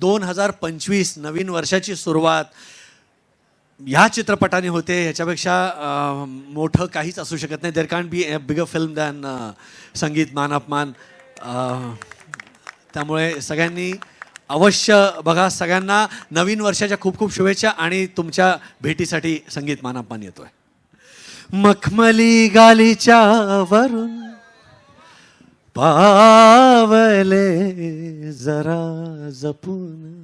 2025 नवीन वर्षाची सुरुवात या चित्रपटाने होते, ह्याच्यापेक्षा मोठं काहीच असू शकत नाही. देर can't be a bigger film than संगीत मान अपमान. त्यामुळे सगळ्यांनी अवश्य बघा. सगळ्यांना नवीन वर्षाच्या खूप खूप शुभेच्छा आणि तुमच्या भेटीसाठी संगीत मान अपमान येतोय. मखमली गालीच्या वरून पावले जरा जपून,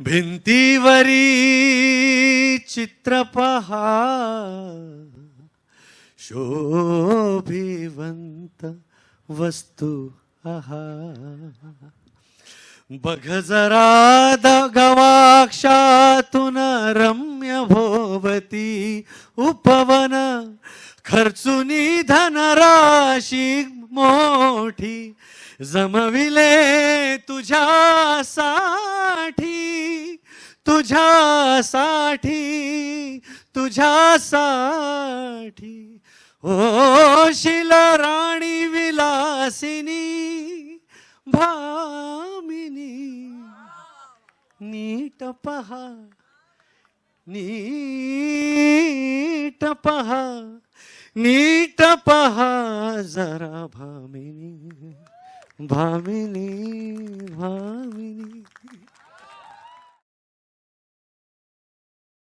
भिंतीवरी चित्र पहा, शोभिवंत वस्तू आहा. बघ जरा गवाक्षातून रम्य भोवती उपवन, खर्चुनी धनराशी मोठी जमविले तुझ्यासाठी, तुझ्यासाठी, तुझ्यासाठी. ओ शिल राणी विलासिनी भामिनी, नीट पहा, नीट पहा, नीट पहा जरा भामिनी, भामिनी, भामिनी.